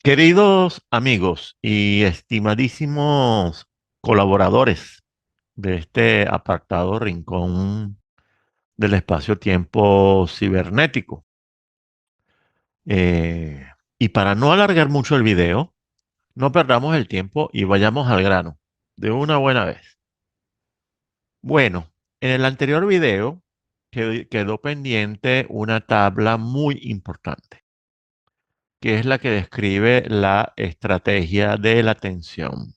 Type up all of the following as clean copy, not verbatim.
Queridos amigos y estimadísimos colaboradores de este apartado rincón del espacio-tiempo cibernético. Eh, y para no alargar mucho el video, no perdamos el tiempo y vayamos al grano de una buena vez. Bueno, en el anterior video quedó pendiente una tabla muy importante, que es la que describe la estrategia de la atención.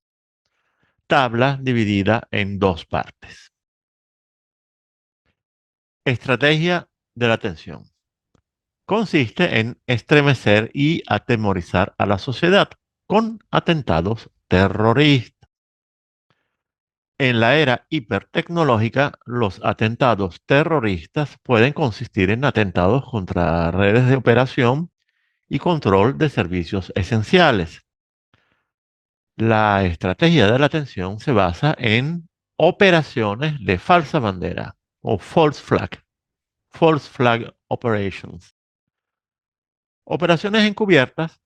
Tabla dividida en dos partes. Estrategia de la atención. Consiste en estremecer y atemorizar a la sociedad con atentados terroristas. En la era hipertecnológica, los atentados terroristas pueden consistir en atentados contra redes de operación y control de servicios esenciales. La estrategia de la atención se basa en operaciones de falsa bandera o false flag operations. Operaciones encubiertas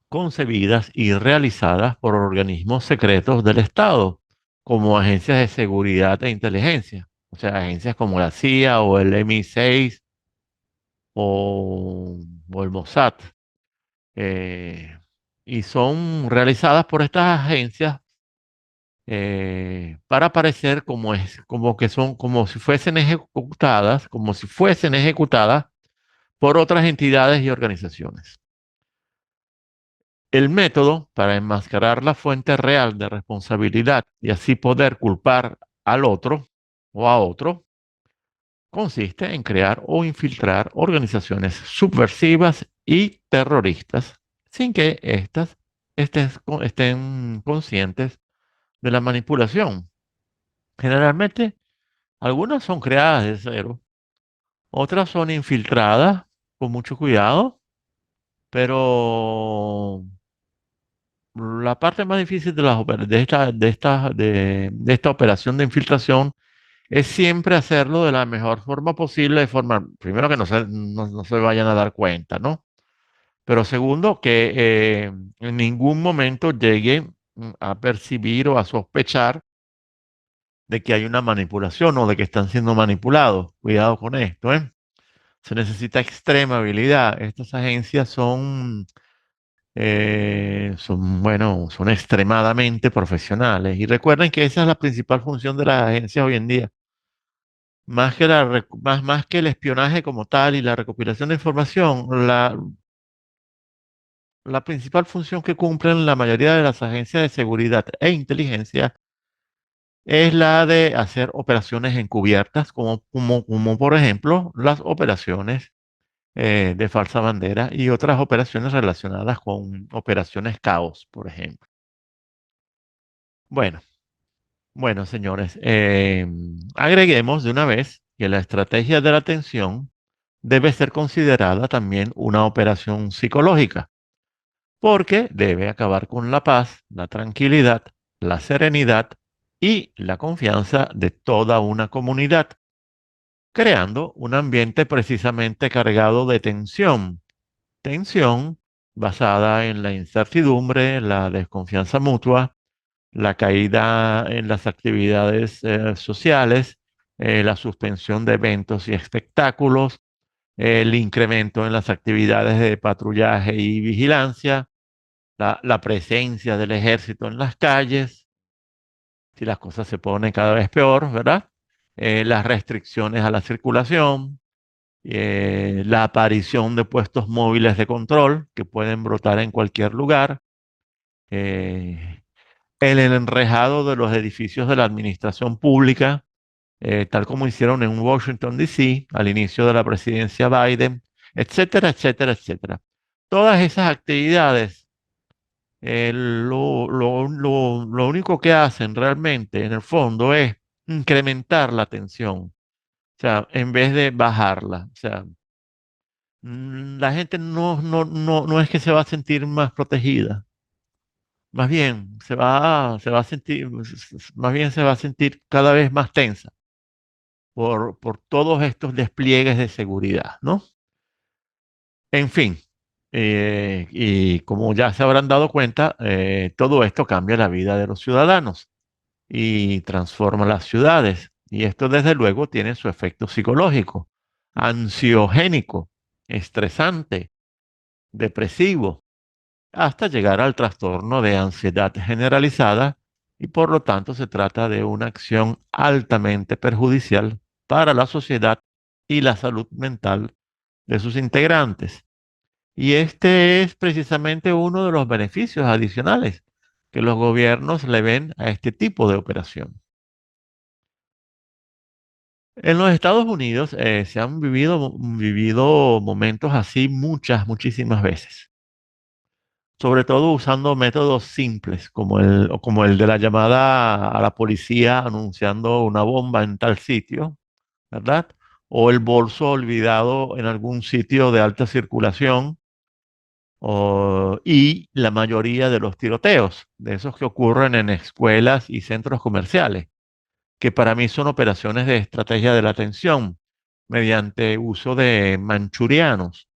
concebidas y realizadas por organismos secretos del Estado, como agencias de seguridad e inteligencia, o sea, agencias como la CIA o el MI6 o el Mossad. eh, y son realizadas por estas agencias para parecer como que son, como si fuesen ejecutadas por otras entidades y organizaciones. El método para enmascarar la fuente real de responsabilidad y así poder culpar al otro o a otro consiste en crear o infiltrar organizaciones subversivas y terroristas sin que éstas estén conscientes de la manipulación. Generalmente, algunas son creadas de cero, otras son infiltradas con mucho cuidado, pero la parte más difícil de esta operación de infiltración es siempre hacerlo de la mejor forma posible, de forma, primero que no se vayan a dar cuenta, ¿no? Pero segundo, que en ningún momento lleguen a percibir o a sospechar de que hay una manipulación o de que están siendo manipulados. Cuidado con esto, ¿eh? Se necesita extrema habilidad. Estas agencias bueno, son extremadamente profesionales. Y recuerden que esa es la principal función de las agencias hoy en día. Más que el espionaje como tal y la recopilación de información, la principal función que cumplen la mayoría de las agencias de seguridad e inteligencia es la de hacer operaciones encubiertas, como por ejemplo las operaciones de falsa bandera y otras operaciones relacionadas con operaciones caos, por ejemplo. Bueno, bueno, señores, agreguemos de una vez que la estrategia de la atención debe ser considerada también una operación psicológica, porque debe acabar con la paz, la tranquilidad, la serenidad y la confianza de toda una comunidad, creando un ambiente precisamente cargado de tensión. Tensión basada en la incertidumbre, la desconfianza mutua, la caída en las actividades sociales, la suspensión de eventos y espectáculos, el incremento en las actividades de patrullaje y vigilancia, la presencia del ejército en las calles, si las cosas se ponen cada vez peor, ¿verdad? Las restricciones a la circulación, la aparición de puestos móviles de control que pueden brotar en cualquier lugar, eh, el enrejado de los edificios de la administración pública, tal como hicieron en Washington, D.C. al inicio de la presidencia Biden, etcétera, etcétera, etcétera. Todas esas actividades, lo único que hacen realmente, en el fondo, es incrementar la tensión, o sea, en vez de bajarla. O sea, la gente no es que se va a sentir más protegida, más bien se va a sentir, más bien se va a sentir cada vez más tensa por todos estos despliegues de seguridad, ¿no? En fin, Y como ya se habrán dado cuenta, todo esto cambia la vida de los ciudadanos y transforma las ciudades. Y esto desde luego tiene su efecto psicológico, ansiogénico, estresante, depresivo, hasta llegar al trastorno de ansiedad generalizada y por lo tanto se trata de una acción altamente perjudicial para la sociedad y la salud mental de sus integrantes. Y este es precisamente uno de los beneficios adicionales que los gobiernos le ven a este tipo de operación. En los Estados Unidos se han vivido momentos así muchísimas veces, sobre todo usando métodos simples como el de la llamada a la policía anunciando una bomba en tal sitio, ¿verdad? O el bolso olvidado en algún sitio de alta circulación, y la mayoría de los tiroteos, de esos que ocurren en escuelas y centros comerciales, que para mí son operaciones de estrategia de la atención mediante uso de manchurianos.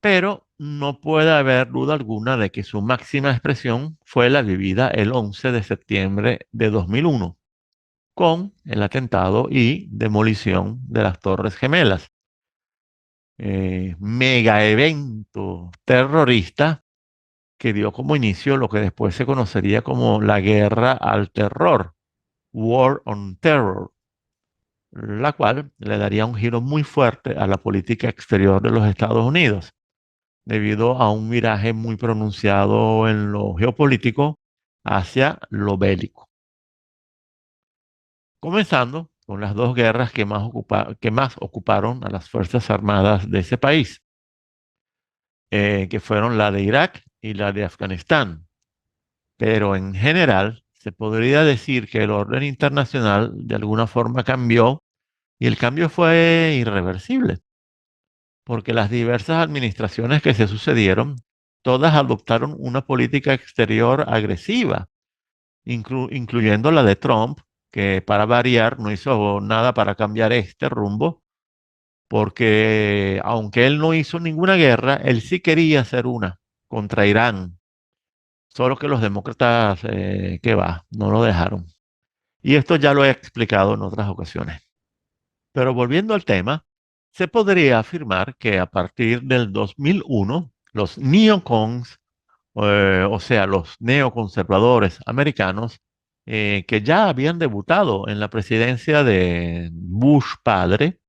Pero no puede haber duda alguna de que su máxima expresión fue la vivida el 11 de septiembre de 2001, con el atentado y demolición de las Torres Gemelas. Mega evento terrorista que dio como inicio lo que después se conocería como la guerra al terror, War on Terror, la cual le daría un giro muy fuerte a la política exterior de los Estados Unidos, debido a un viraje muy pronunciado en lo geopolítico hacia lo bélico. Comenzando con las dos guerras que más ocuparon a las Fuerzas Armadas de ese país, que fueron la de Irak y la de Afganistán. Pero en general se podría decir que el orden internacional de alguna forma cambió y el cambio fue irreversible, porque las diversas administraciones que se sucedieron, todas adoptaron una política exterior agresiva, incluyendo la de Trump, que para variar no hizo nada para cambiar este rumbo, porque aunque él no hizo ninguna guerra, él sí quería hacer una contra Irán, solo que los demócratas, que va, no lo dejaron. Y esto ya lo he explicado en otras ocasiones. Pero volviendo al tema, se podría afirmar que a partir del 2001, los neocons, o sea, los neoconservadores americanos, que ya habían debutado en la presidencia de Bush padre,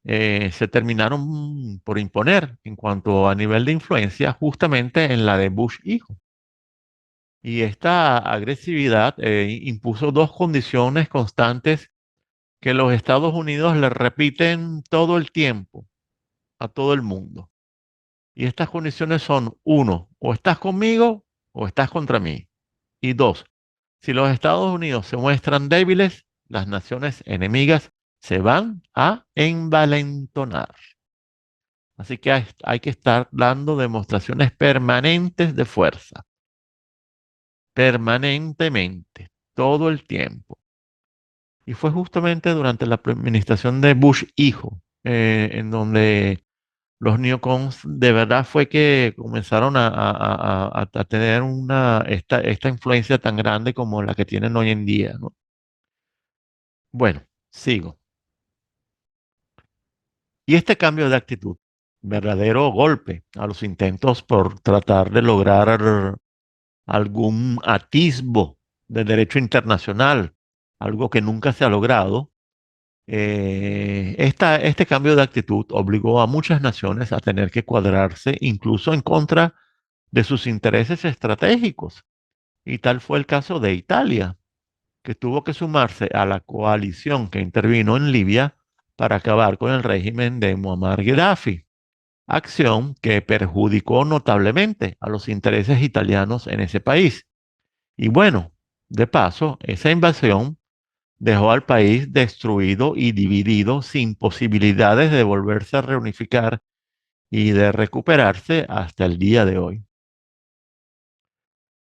se terminaron por imponer en cuanto a nivel de influencia justamente en la de Bush hijo. Y esta agresividad impuso dos condiciones constantes que los Estados Unidos le repiten todo el tiempo a todo el mundo. Y estas condiciones son, uno, o estás conmigo o estás contra mí. Y dos, si los Estados Unidos se muestran débiles, las naciones enemigas se van a envalentonar. Así que hay que estar dando demostraciones permanentes de fuerza, permanentemente, todo el tiempo. Y fue justamente durante la administración de Bush hijo, en donde los neocons de verdad fue que comenzaron a tener esta influencia tan grande como la que tienen hoy en día, ¿no? Bueno, sigo. Y este cambio de actitud, verdadero golpe a los intentos por tratar de lograr algún atisbo de derecho internacional, algo que nunca se ha logrado. Este cambio de actitud obligó a muchas naciones a tener que cuadrarse incluso en contra de sus intereses estratégicos. Y tal fue el caso de Italia, que tuvo que sumarse a la coalición que intervino en Libia para acabar con el régimen de Muammar Gaddafi, acción que perjudicó notablemente a los intereses italianos en ese país. Y bueno, de paso, esa invasión dejó al país destruido y dividido sin posibilidades de volverse a reunificar y de recuperarse hasta el día de hoy.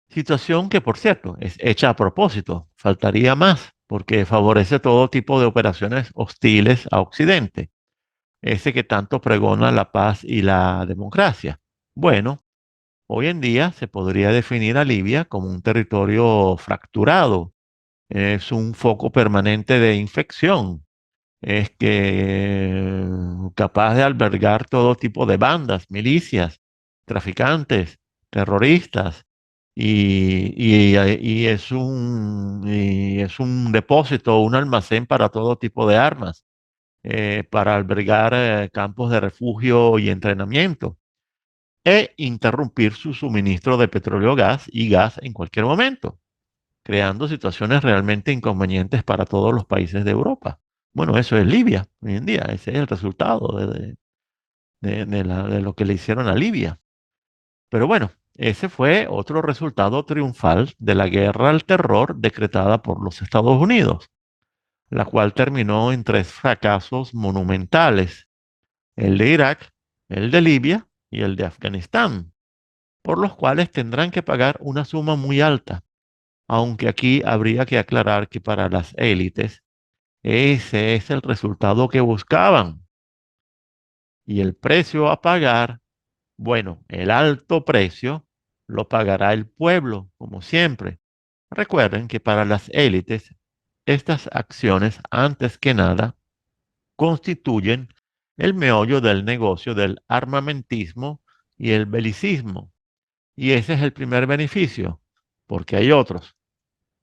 Situación que, por cierto, es hecha a propósito, faltaría más, porque favorece todo tipo de operaciones hostiles a Occidente. ese que tanto pregona la paz y la democracia. Bueno, hoy en día se podría definir a Libia como un territorio fracturado. Es un foco permanente de infección. Es que capaz de albergar todo tipo de bandas, milicias, traficantes, terroristas, y es un depósito, un almacén para todo tipo de armas, para albergar campos de refugio y entrenamiento, e interrumpir su suministro de petróleo, gas y gas en cualquier momento, creando situaciones realmente inconvenientes para todos los países de Europa. Bueno, eso es Libia hoy en día, ese es el resultado de lo que le hicieron a Libia. Pero bueno, ese fue otro resultado triunfal de la guerra al terror decretada por los Estados Unidos, la cual terminó en tres fracasos monumentales: el de Irak, el de Libia y el de Afganistán, por los cuales tendrán que pagar una suma muy alta, aunque aquí habría que aclarar que para las élites ese es el resultado que buscaban. Y el precio a pagar, bueno, el alto precio lo pagará el pueblo, como siempre. Recuerden que para las élites, estas acciones, antes que nada, constituyen el meollo del negocio del armamentismo y el belicismo. Y ese es el primer beneficio, porque hay otros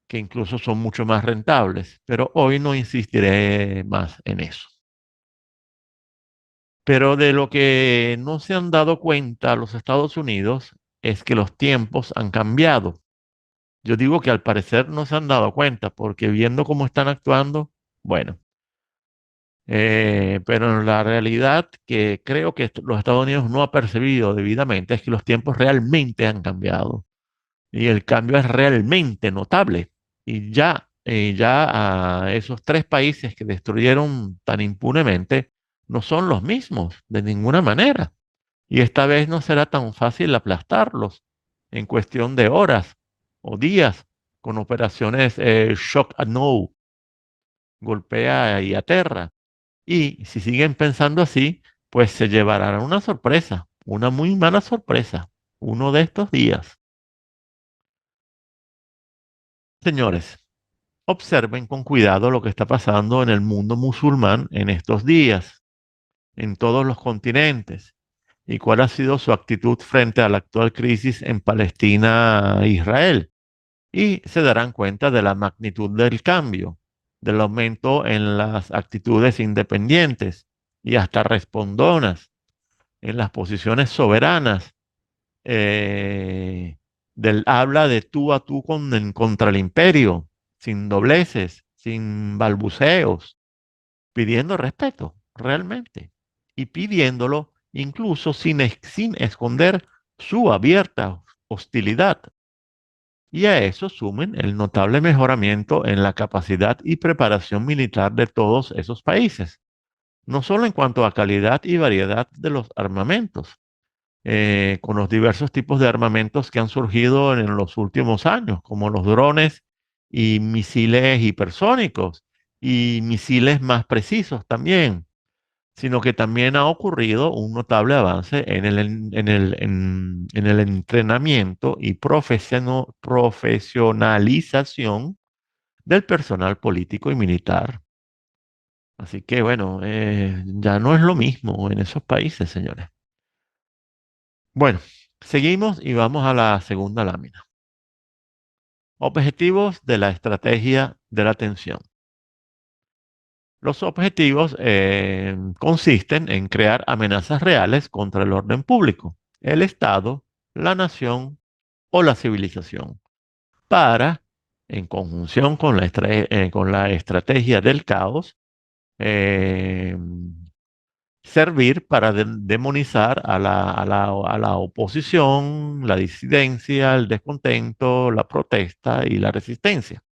que incluso son mucho más rentables, pero hoy no insistiré más en eso. Pero de lo que no se han dado cuenta los Estados Unidos es que los tiempos han cambiado. Yo digo que al parecer no se han dado cuenta, porque viendo cómo están actuando, bueno, pero en la realidad que creo que los Estados Unidos no ha percibido debidamente es que los tiempos realmente han cambiado y el cambio es realmente notable. Y ya a esos tres países que destruyeron tan impunemente no son los mismos de ninguna manera. Y esta vez no será tan fácil aplastarlos en cuestión de horas o días con operaciones shock and no, golpea y aterra. Y si siguen pensando así, pues se llevarán una sorpresa, una muy mala sorpresa, uno de estos días. Señores, observen con cuidado lo que está pasando en el mundo musulmán en estos días, en todos los continentes, y cuál ha sido su actitud frente a la actual crisis en Palestina e Israel. Y se darán cuenta de la magnitud del cambio, del aumento en las actitudes independientes y hasta respondonas, en las posiciones soberanas, eh, del habla de tú a tú contra el imperio, sin dobleces, sin balbuceos, pidiendo respeto, realmente, y pidiéndolo incluso sin esconder su abierta hostilidad. Y a eso sumen el notable mejoramiento en la capacidad y preparación militar de todos esos países, no solo en cuanto a calidad y variedad de los armamentos, con los diversos tipos de armamentos que han surgido en los últimos años, como los drones y misiles hipersónicos y misiles más precisos también, sino que también ha ocurrido un notable avance en el entrenamiento y profesionalización del personal político y militar. Así que bueno, ya no es lo mismo en esos países, señores. Bueno, seguimos y vamos a la segunda lámina. Objetivos de la estrategia de la atención. Los objetivos consisten en crear amenazas reales contra el orden público, el Estado, la nación o la civilización, para, en conjunción con con la estrategia del caos, eh, servir para demonizar a la oposición, la disidencia, el descontento, la protesta y la resistencia.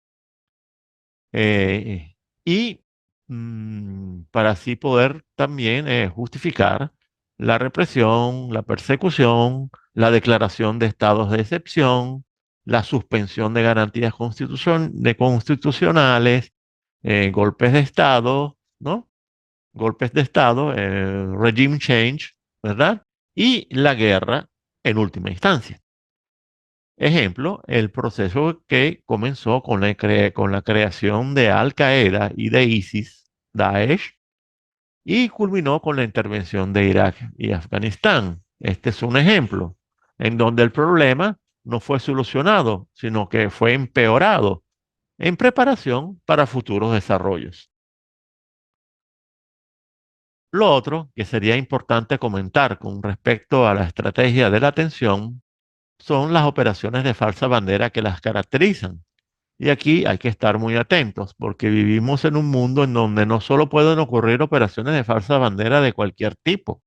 Eh, y para así poder también justificar la represión, la persecución, la declaración de estados de excepción, la suspensión de garantías constitucionales, golpes de Estado, ¿no? golpes de Estado, regime change, ¿verdad? Y la guerra en última instancia. Ejemplo, el proceso que comenzó con la creación de Al Qaeda y de ISIS, Daesh, y culminó con la intervención de Irak y Afganistán. Este es un ejemplo en donde el problema no fue solucionado, sino que fue empeorado en preparación para futuros desarrollos. Lo otro que sería importante comentar con respecto a la estrategia de la atención son las operaciones de falsa bandera que las caracterizan. Y aquí hay que estar muy atentos porque vivimos en un mundo en donde no solo pueden ocurrir operaciones de falsa bandera de cualquier tipo.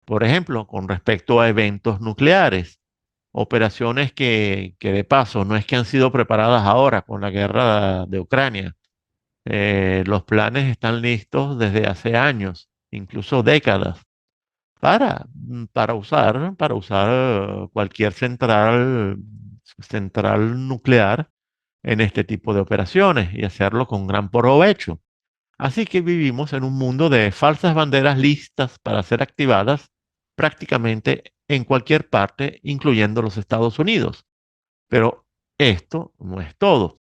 Por ejemplo, con respecto a eventos nucleares, operaciones que de paso no es que han sido preparadas ahora con la guerra de Ucrania. Los planes están listos desde hace años, incluso décadas, para usar cualquier central nuclear en este tipo de operaciones y hacerlo con gran provecho. Así que vivimos en un mundo de falsas banderas listas para ser activadas prácticamente en cualquier parte, incluyendo los Estados Unidos. Pero esto no es todo,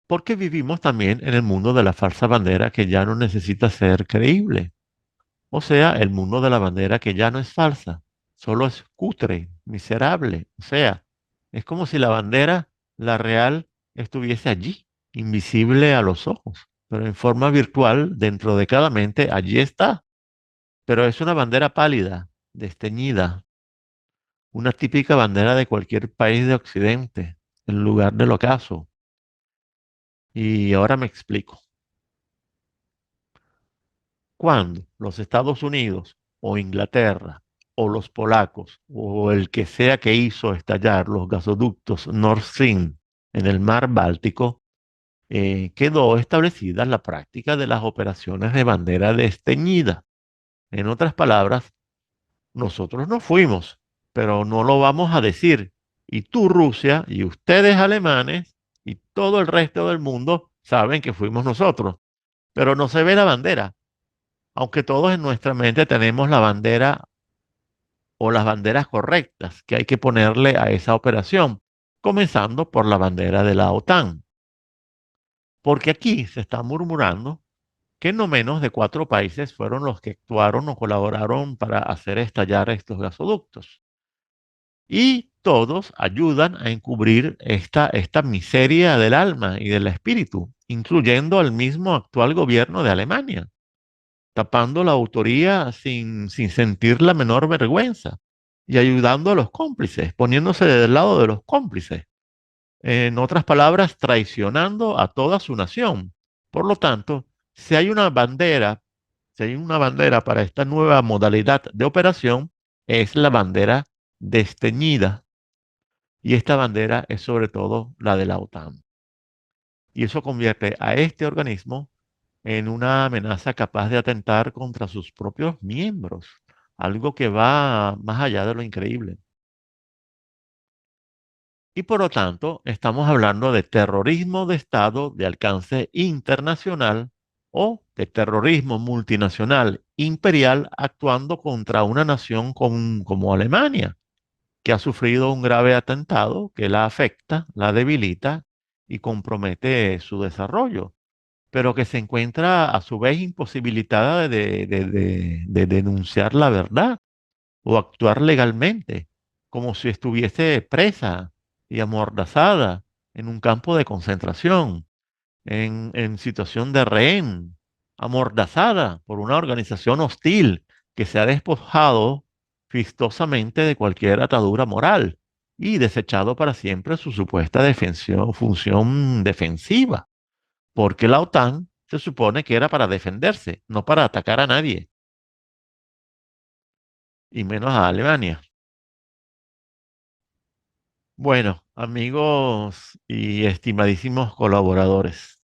porque vivimos también en el mundo de la falsa bandera que ya no necesita ser creíble. O sea, el mundo de la bandera que ya no es falsa, solo es cutre, miserable. O sea, es como si la bandera, la real, estuviese allí, invisible a los ojos, pero en forma virtual, dentro de cada mente, allí está. Pero es una bandera pálida, desteñida, una típica bandera de cualquier país de Occidente, en lugar del ocaso. Y ahora me explico. Cuando los Estados Unidos o Inglaterra o los polacos o el que sea que hizo estallar los gasoductos Nord Stream en el mar Báltico, quedó establecida la práctica de las operaciones de bandera desteñida. En otras palabras, nosotros no fuimos, pero no lo vamos a decir. Y tú, Rusia, y ustedes, alemanes, y todo el resto del mundo saben que fuimos nosotros, pero no se ve la bandera, aunque todos en nuestra mente tenemos la bandera o las banderas correctas que hay que ponerle a esa operación, comenzando por la bandera de la OTAN. Porque aquí se está murmurando que no menos de 4 países fueron los que actuaron o colaboraron para hacer estallar estos gasoductos. Y todos ayudan a encubrir esta miseria del alma y del espíritu, incluyendo al mismo actual gobierno de Alemania, tapando la autoría sin sentir la menor vergüenza y ayudando a los cómplices, poniéndose del lado de los cómplices. En otras palabras, traicionando a toda su nación. Por lo tanto, si hay una bandera, si hay una bandera para esta nueva modalidad de operación, es la bandera desteñida. Y esta bandera es sobre todo la de la OTAN. Y eso convierte a este organismo en una amenaza capaz de atentar contra sus propios miembros, algo que va más allá de lo increíble. Y por lo tanto, estamos hablando de terrorismo de Estado de alcance internacional o de terrorismo multinacional imperial actuando contra una nación como Alemania, que ha sufrido un grave atentado que la afecta, la debilita y compromete su desarrollo, pero que se encuentra a su vez imposibilitada de denunciar la verdad o actuar legalmente, como si estuviese presa y amordazada en un campo de concentración, en situación de rehén, amordazada por una organización hostil que se ha despojado vistosamente de cualquier atadura moral y desechado para siempre su supuesta función defensiva, porque la OTAN se supone que era para defenderse, no para atacar a nadie, y menos a Alemania. Bueno, amigos y estimadísimos colaboradores,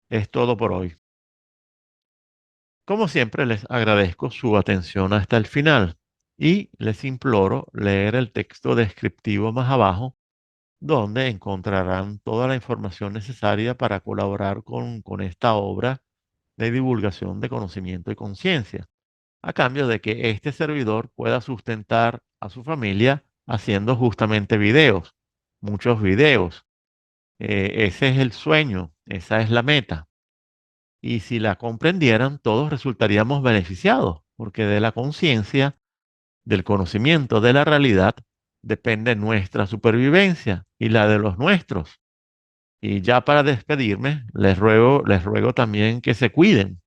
es todo por hoy. Como siempre, les agradezco su atención hasta el final y les imploro leer el texto descriptivo más abajo donde encontrarán toda la información necesaria para colaborar con esta obra de divulgación de conocimiento y conciencia, a cambio de que este servidor pueda sustentar a su familia haciendo justamente videos, muchos videos. Ese es el sueño, esa es la meta. Y si la comprendieran, todos resultaríamos beneficiados, porque de la conciencia, del conocimiento de la realidad, depende nuestra supervivencia y la de los nuestros. Y ya para despedirme, les ruego también que se cuiden,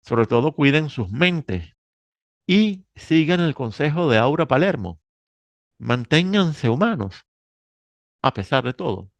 sobre todo cuiden sus mentes y sigan el consejo de Aura Palermo. Manténganse humanos, a pesar de todo.